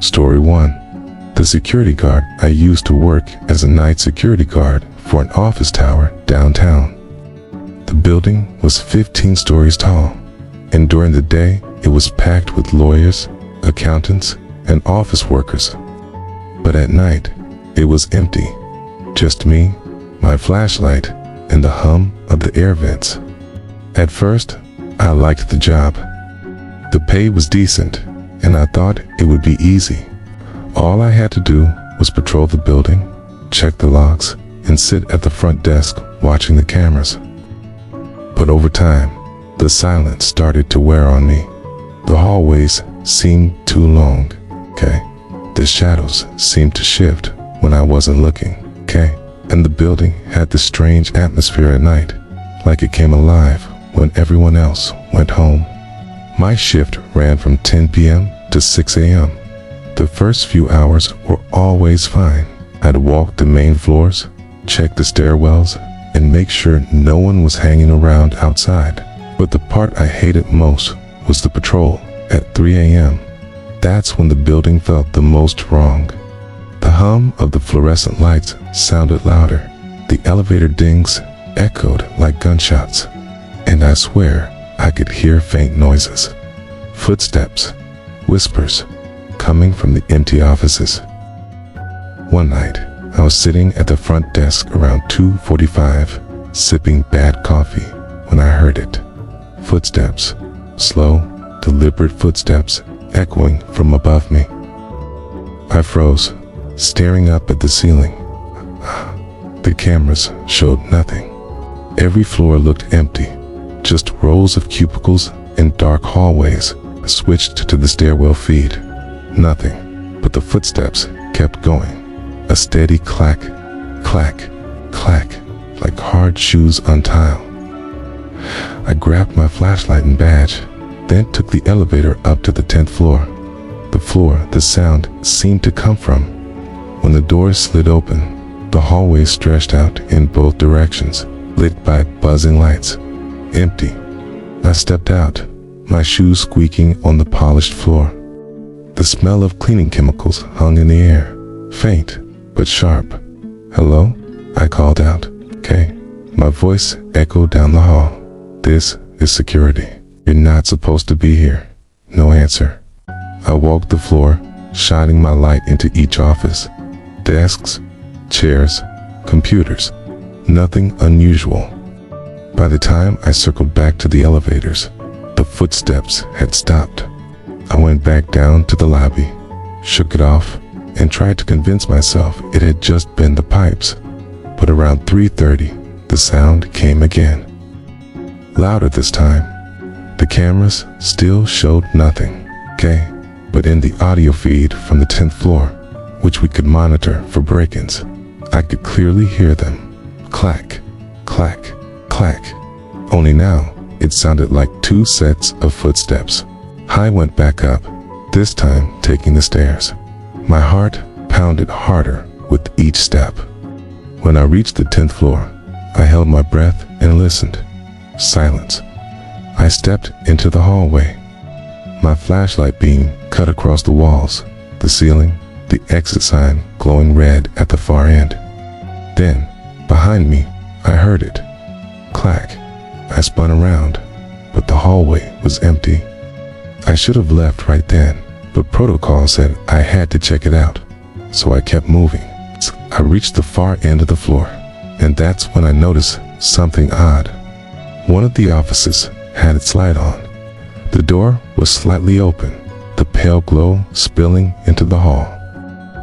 Story 1. The security guard I used to work as a night security guard for an office tower downtown. The building was 15 stories tall, and during the day it was packed with lawyers, accountants, and office workers. But at night, it was empty. Just me, my flashlight, and the hum of the air vents. At first, I liked the job. The pay was decent, and I thought it would be easy. All I had to do was patrol the building, check the logs, and sit at the front desk watching the cameras. But over time, the silence started to wear on me. The hallways seemed too long, The shadows seemed to shift when I wasn't looking, And the building had this strange atmosphere at night, like it came alive when everyone else went home. My shift ran from 10 p.m. to 6 a.m. The first few hours were always fine. I'd walk the main floors, check the stairwells, and make sure no one was hanging around outside. But the part I hated most was the patrol at 3 a.m. That's when the building felt the most wrong. The hum of the fluorescent lights sounded louder. The elevator dings echoed like gunshots. And I swear I could hear faint noises. Footsteps, whispers, coming from the empty offices. One night, I was sitting at the front desk around 2:45, sipping bad coffee, when I heard it. Footsteps, slow, deliberate footsteps echoing from above me. I froze, staring up at the ceiling. The cameras showed nothing. Every floor looked empty, just rows of cubicles and dark hallways switched to the stairwell feed. Nothing, but the footsteps kept going. A steady clack, clack, clack, like hard shoes on tile. I grabbed my flashlight and badge, then took the elevator up to the 10th floor. The floor the sound seemed to come from. When the doors slid open, the hallway stretched out in both directions, lit by buzzing lights. Empty. I stepped out, my shoes squeaking on the polished floor. The smell of cleaning chemicals hung in the air, faint but sharp. "Hello?" I called out. My voice echoed down the hall. "This is security. You're not supposed to be here." No answer. I walked the floor, shining my light into each office. Desks, chairs, computers. Nothing unusual. By the time I circled back to the elevators, the footsteps had stopped. I went back down to the lobby, shook it off, and tried to convince myself it had just been the pipes. But around 3:30, the sound came again. Louder this time. The cameras still showed nothing, But in the audio feed from the 10th floor, which we could monitor for break-ins, I could clearly hear them. Clack, clack, clack. Only now, it sounded like two sets of footsteps. I went back up, this time taking the stairs. My heart pounded harder with each step. When I reached the 10th floor, I held my breath and listened. Silence. I stepped into the hallway. My flashlight beam cut across the walls, the ceiling, the exit sign glowing red at the far end. Then, behind me, I heard it. Clack. I spun around, but the hallway was empty. I should have left right then, but protocol said I had to check it out, so I kept moving. I reached the far end of the floor, and that's when I noticed something odd. One of the offices had its light on. The door was slightly open, the pale glow spilling into the hall.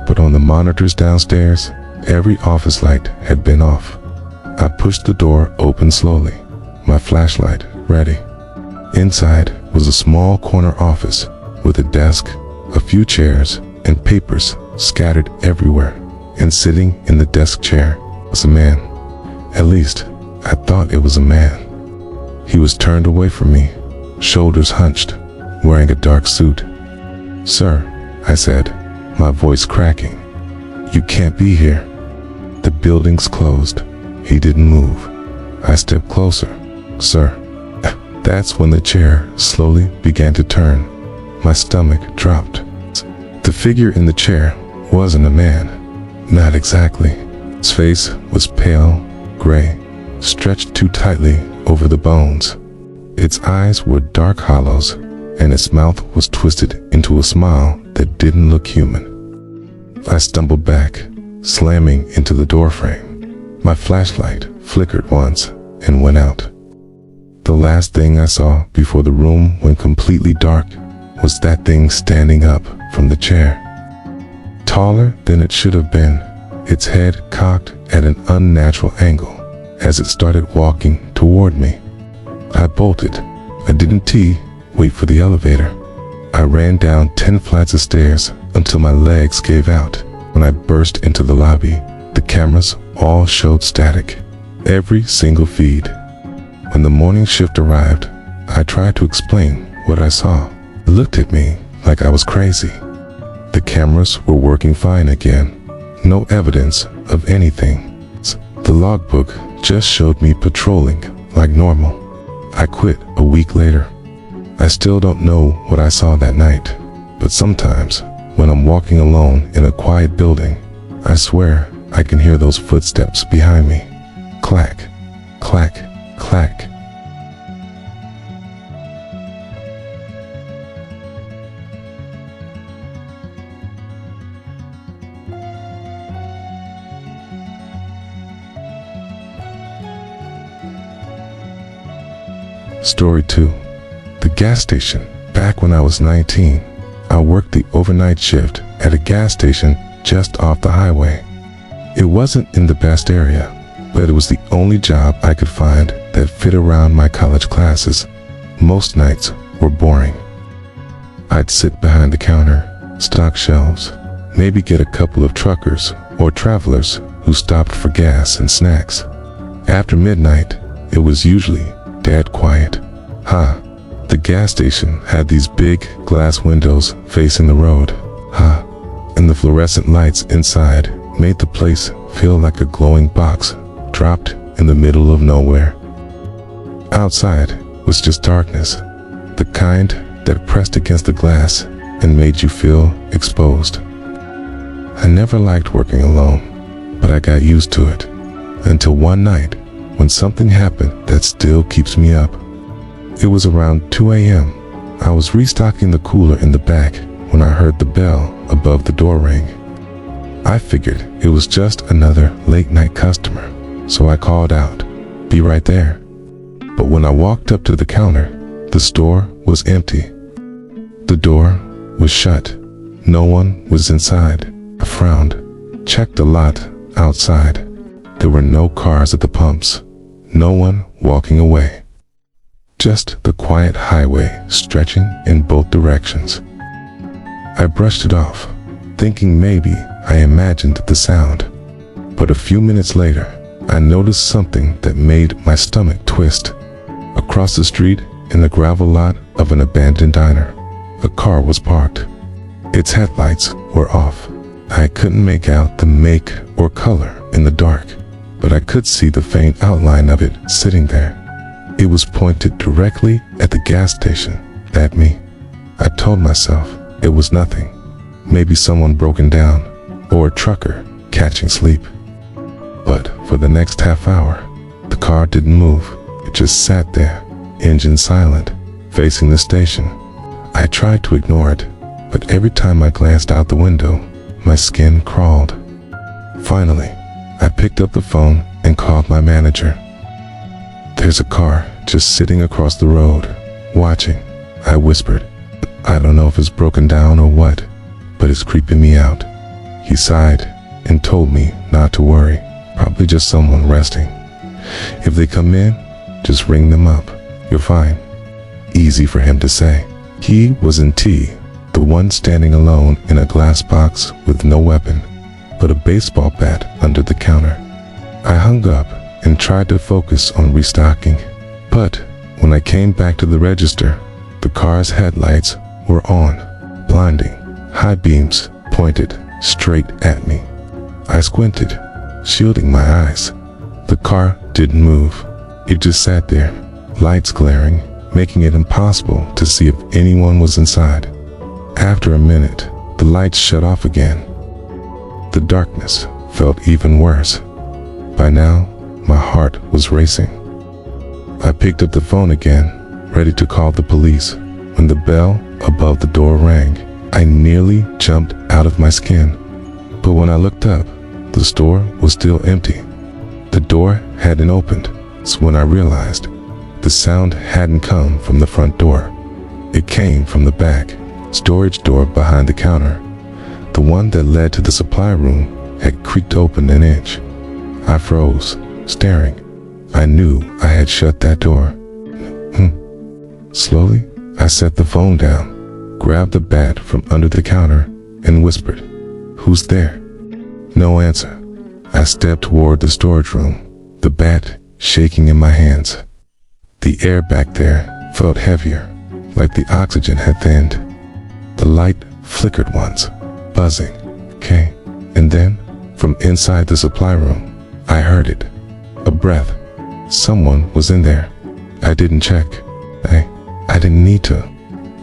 But on the monitors downstairs, every office light had been off. I pushed the door open slowly, my flashlight ready. Inside was a small corner office with a desk, a few chairs, and papers scattered everywhere. And sitting in the desk chair was a man. At least, I thought it was a man. He was turned away from me, shoulders hunched, wearing a dark suit. "Sir," I said, my voice cracking, "you can't be here." The building's closed. He didn't move. I stepped closer. "Sir." That's when the chair slowly began to turn. My stomach dropped. The figure in the chair wasn't a man. Not exactly. His face was pale, gray, stretched too tightly over the bones. Its eyes were dark hollows, and its mouth was twisted into a smile that didn't look human. I stumbled back, slamming into the doorframe. My flashlight flickered once and went out. The last thing I saw before the room went completely dark was that thing standing up from the chair. Taller than it should have been, its head cocked at an unnatural angle as it started walking toward me. I bolted. I didn't wait for the elevator. I ran down 10 flights of stairs until my legs gave out. When I burst into the lobby, the cameras all showed static. Every single feed. When the morning shift arrived, I tried to explain what I saw. It looked at me like I was crazy. The cameras were working fine again. No evidence of anything. The logbook just showed me patrolling like normal. I quit a week later. I still don't know what I saw that night, but sometimes when I'm walking alone in a quiet building, I swear I can hear those footsteps behind me. Clack, clack, clack. Story 2. The gas station. Back when I was 19, I worked the overnight shift at a gas station just off the highway. It wasn't in the best area, but it was the only job I could find that fit around my college classes. Most nights were boring. I'd sit behind the counter, stock shelves, maybe get a couple of truckers or travelers who stopped for gas and snacks. After midnight, it was usually dead quiet. The gas station had these big glass windows facing the road. And the fluorescent lights inside made the place feel like a glowing box dropped in the middle of nowhere. Outside was just darkness, the kind that pressed against the glass and made you feel exposed. I never liked working alone, but I got used to it, until one night when something happened that still keeps me up. It was around 2 a.m. I was restocking the cooler in the back when I heard the bell above the door ring. I figured it was just another late night customer, so I called out, "Be right there." But when I walked up to the counter, the store was empty. The door was shut. No one was inside. I frowned, checked the lot outside. There were no cars at the pumps, no one walking away. Just the quiet highway stretching in both directions. I brushed it off, thinking maybe I imagined the sound. But a few minutes later, I noticed something that made my stomach twist. Across the street, in the gravel lot of an abandoned diner, a car was parked. Its headlights were off. I couldn't make out the make or color in the dark, but I could see the faint outline of it sitting there. It was pointed directly at the gas station, at me. I told myself it was nothing. Maybe someone broken down, or a trucker catching sleep. But for the next half hour, the car didn't move. It just sat there, engine silent, facing the station. I tried to ignore it, but every time I glanced out the window, my skin crawled. Finally, I picked up the phone and called my manager. "There's a car just sitting across the road, watching," I whispered. "I don't know if it's broken down or what, but it's creeping me out." He sighed and told me not to worry, probably just someone resting. "If they come in, just ring them up. You're fine." Easy for him to say. He was in T, the one standing alone in a glass box with no weapon, but a baseball bat under the counter. I hung up and tried to focus on restocking. But when I came back to the register, the car's headlights were on, blinding, high beams pointed straight at me. I squinted, shielding my eyes. The car didn't move. It just sat there, lights glaring, making it impossible to see if anyone was inside. After a minute, the lights shut off again. The darkness felt even worse. By now, my heart was racing. I picked up the phone again, ready to call the police, when the bell above the door rang. I nearly jumped out of my skin. But when I looked up, the store was still empty. The door hadn't opened, so when I realized, the sound hadn't come from the front door. It came from the back storage door behind the counter. The one that led to the supply room had creaked open an inch. I froze, staring. I knew I had shut that door. Slowly, I set the phone down, grabbed the bat from under the counter, and whispered, "Who's there?" No answer. I stepped toward the storage room, the bat shaking in my hands. The air back there felt heavier, like the oxygen had thinned. The light flickered once, buzzing. Okay. And then, from inside the supply room, I heard it. A breath. Someone was in there. I didn't check. I didn't need to.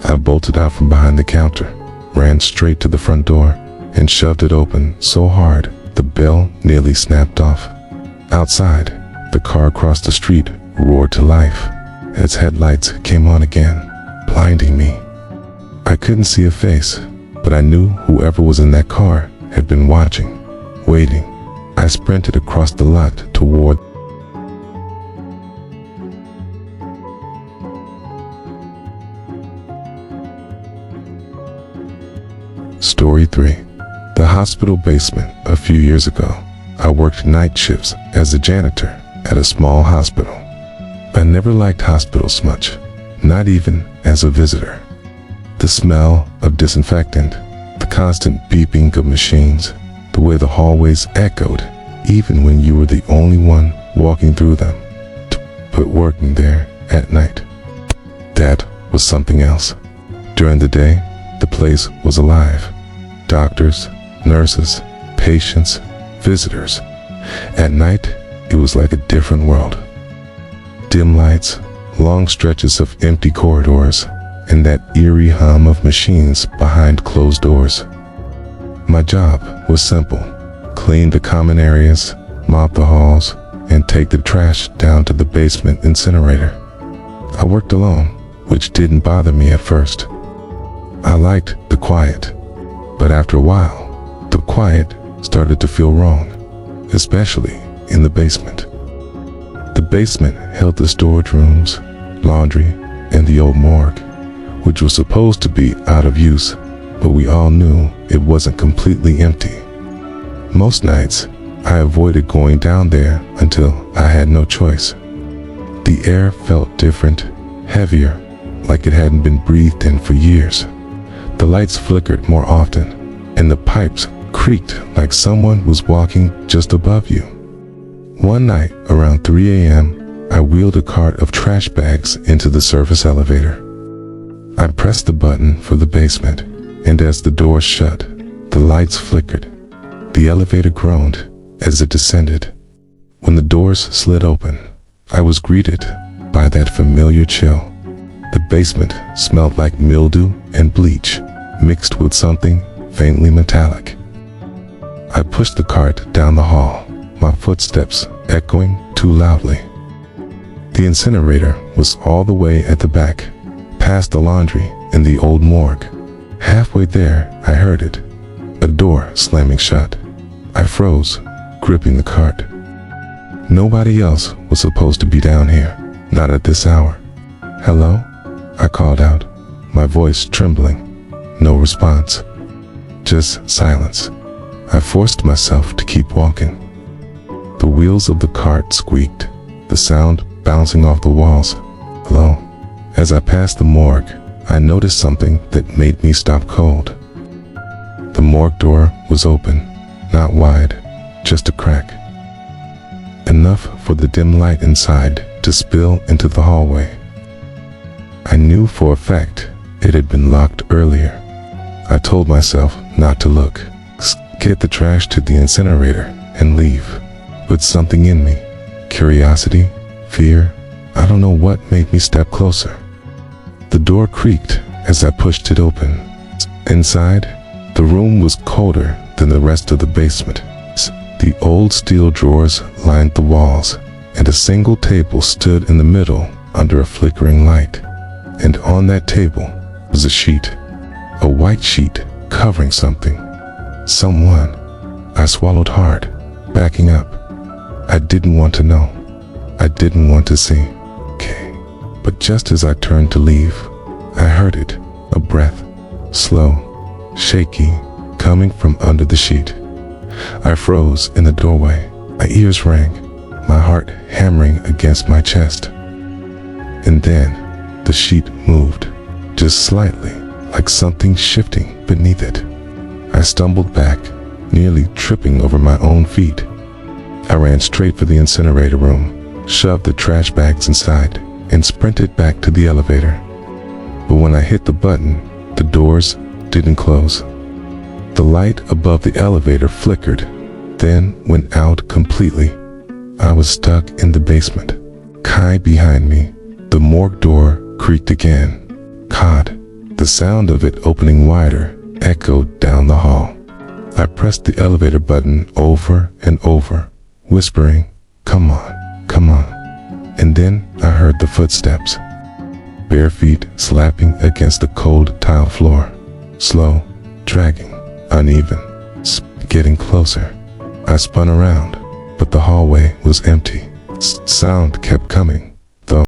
I bolted out from behind the counter, ran straight to the front door, and shoved it open so hard the bell nearly snapped off. Outside, the car across the street roared to life. Its headlights came on again, blinding me. I couldn't see a face, but I knew whoever was in that car had been watching, waiting. I sprinted across the lot toward Story 3. The hospital basement. A few years ago, I worked night shifts as a janitor at a small hospital. I never liked hospitals much, not even as a visitor. The smell of disinfectant, the constant beeping of machines, the way the hallways echoed, even when you were the only one walking through them. But working there at night, that was something else. During the day, the place was alive. Doctors, nurses, patients, visitors. At night, it was like a different world. Dim lights, long stretches of empty corridors, and that eerie hum of machines behind closed doors. My job was simple. Clean the common areas, mop the halls, and take the trash down to the basement incinerator. I worked alone, which didn't bother me at first. I liked the quiet, but after a while, the quiet started to feel wrong, especially in the basement. The basement held the storage rooms, laundry, and the old morgue, which was supposed to be out of use, but we all knew it wasn't completely empty. Most nights, I avoided going down there until I had no choice. The air felt different, heavier, like it hadn't been breathed in for years. The lights flickered more often, and the pipes creaked like someone was walking just above you. One night, around 3 a.m., I wheeled a cart of trash bags into the service elevator. I pressed the button for the basement, and as the door shut, the lights flickered. The elevator groaned as it descended. When the doors slid open, I was greeted by that familiar chill. The basement smelled like mildew and bleach, mixed with something faintly metallic. I pushed the cart down the hall, my footsteps echoing too loudly. The incinerator was all the way at the back, past the laundry and the old morgue. Halfway there, I heard it, a door slamming shut. I froze, gripping the cart. Nobody else was supposed to be down here, not at this hour. "Hello?" I called out, my voice trembling. No response. Just silence. I forced myself to keep walking. The wheels of the cart squeaked, the sound bouncing off the walls. "Hello?" As I passed the morgue, I noticed something that made me stop cold. The morgue door was open, not wide, just a crack. Enough for the dim light inside to spill into the hallway. I knew for a fact it had been locked earlier. I told myself not to look, get the trash to the incinerator, and leave. But something in me, curiosity, fear, I don't know what made me step closer. The door creaked as I pushed it open. Inside, The room was colder than the rest of the basement. The old steel drawers lined the walls, and a single table stood in the middle under a flickering light. And on that table was a sheet, a white sheet covering something. Someone. I swallowed hard, backing up. I didn't want to know. I didn't want to see. Okay. But just as I turned to leave, I heard it, a breath, slow, shaky, coming from under the sheet. I froze in the doorway. My ears rang, my heart hammering against my chest. And then the sheet moved, just slightly, like something shifting beneath it. I stumbled back, nearly tripping over my own feet. I ran straight for the incinerator room, shoved the trash bags inside, and sprinted back to the elevator. But when I hit the button, the doors didn't close. The light above the elevator flickered, then went out completely. I was stuck in the basement. Kai behind me. The morgue door creaked again. Cod. The sound of it opening wider echoed down the hall. I pressed the elevator button over and over, whispering, "Come on, come on." And then I heard the footsteps. Bare feet slapping against the cold tile floor. Slow, dragging, uneven, getting closer. I spun around, but the hallway was empty. Sound kept coming.